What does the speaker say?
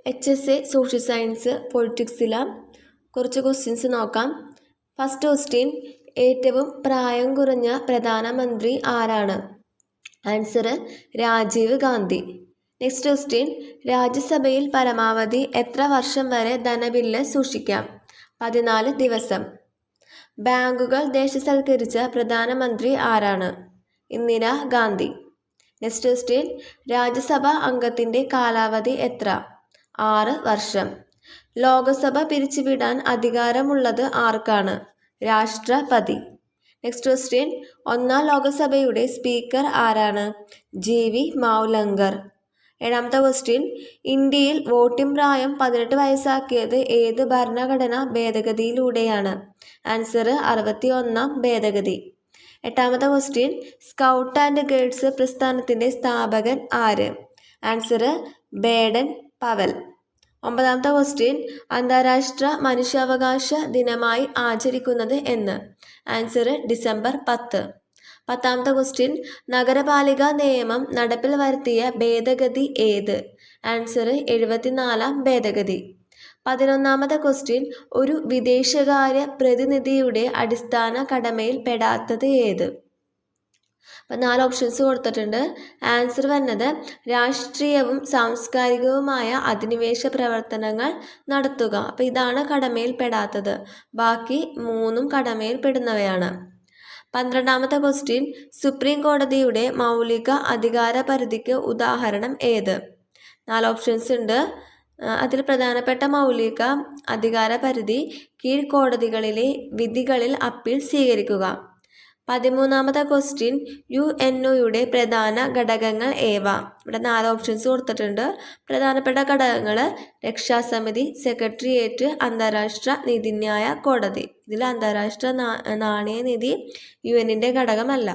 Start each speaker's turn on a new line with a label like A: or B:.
A: HSA social science പൊളിറ്റിക്സിലെ കുറച്ച് questions നോക്കാം. First question, ഏറ്റവും പ്രായം കുറഞ്ഞ പ്രധാനമന്ത്രി ആരാണ്? Answer Rajiv Gandhi. Next question, രാജ്യസഭയിൽ പരമാവധി എത്ര വർഷം വരെ ധനബില്ല് സൂക്ഷിക്കാം? 14 ദിവസം. ബാങ്കുകൾ ദേശസൽക്കരിച്ച പ്രധാനമന്ത്രി ആരാണ്? ഇന്ദിരാ ഗാന്ധി. നെക്സ്റ്റ് ക്വസ്റ്റ്യൻ, രാജ്യസഭാ അംഗത്തിൻ്റെ കാലാവധി എത്ര? 6 വർഷം. ലോകസഭ പിരിച്ചുവിടാൻ അധികാരമുള്ളത് ആർക്കാണ്? രാഷ്ട്രപതി. നെക്സ്റ്റ് ക്വസ്റ്റ്യൻ, ഒന്നാം ലോകസഭയുടെ സ്പീക്കർ ആരാണ്? GV മൗലങ്കർ. ഏഴാമത്തെ ക്വസ്റ്റ്യൻ, ഇന്ത്യയിൽ വോട്ടിംഗ് പ്രായം 18 വയസ്സാക്കിയത് ഏത് ഭരണഘടനാ ഭേദഗതിയിലൂടെയാണ്? ആൻസർ 61-ാം ഭേദഗതി. എട്ടാമത്തെ ക്വസ്റ്റ്യൻ, സ്കൗട്ട് ആൻഡ് ഗൈഡ്സ് പ്രസ്ഥാനത്തിൻ്റെ സ്ഥാപകൻ ആര്? Answer Baden Powell. ഒമ്പതാമത്തെ ക്വസ്റ്റ്യൻ, അന്താരാഷ്ട്ര മനുഷ്യാവകാശ ദിനമായി ആചരിക്കുന്നത് എന്ന്? Answer December 10. പത്താമത്തെ ക്വസ്റ്റ്യൻ, നഗരപാലിക നിയമം നടപ്പിൽ വരുത്തിയ ഭേദഗതി ഏത്? ആൻസർ 74-ാം ഭേദഗതി. 11ാമത്തെ ക്വസ്റ്റ്യൻ, ഒരു വിദേശകാര്യ പ്രതിനിധിയുടെ അടിസ്ഥാന കടമയിൽ പെടാത്തത് ഏത്? അപ്പം 4 ഓപ്ഷൻസ് കൊടുത്തിട്ടുണ്ട്. ആൻസർ വരുന്നത് രാഷ്ട്രീയവും സാംസ്കാരികവുമായ അധിനിവേശ പ്രവർത്തനങ്ങൾ നടത്തുക. അപ്പം ഇതാണ് കടമയിൽ പെടാത്തത്. ബാക്കി 3ഉം കടമയിൽ പെടുന്നവയാണ്. 12ാമത്തെ ക്വസ്റ്റ്യൻ, സുപ്രീം കോടതിയുടെ മൗലിക അധികാര പരിധിക്ക് ഉദാഹരണം ഏത്? 4 ഓപ്ഷൻസ് ഉണ്ട്. അതിൽ പ്രധാനപ്പെട്ട മൗലിക അധികാര പരിധി കീഴ്ക്കോടതികളിലെ വിധികളിൽ അപ്പീൽ സ്വീകരിക്കുക. 13ാമത്തെ ക്വസ്റ്റ്യൻ, UNOയുടെ പ്രധാന ഘടകങ്ങൾ ഏവ? ഇവിടെ 4 ഓപ്ഷൻസ് കൊടുത്തിട്ടുണ്ട്. പ്രധാനപ്പെട്ട ഘടകങ്ങൾ രക്ഷാസമിതി, സെക്രട്ടേറിയറ്റ്, അന്താരാഷ്ട്ര നീതിന്യായ കോടതി. ഇതിൽ അന്താരാഷ്ട്ര നാണയനിധി UN ഘടകമല്ല.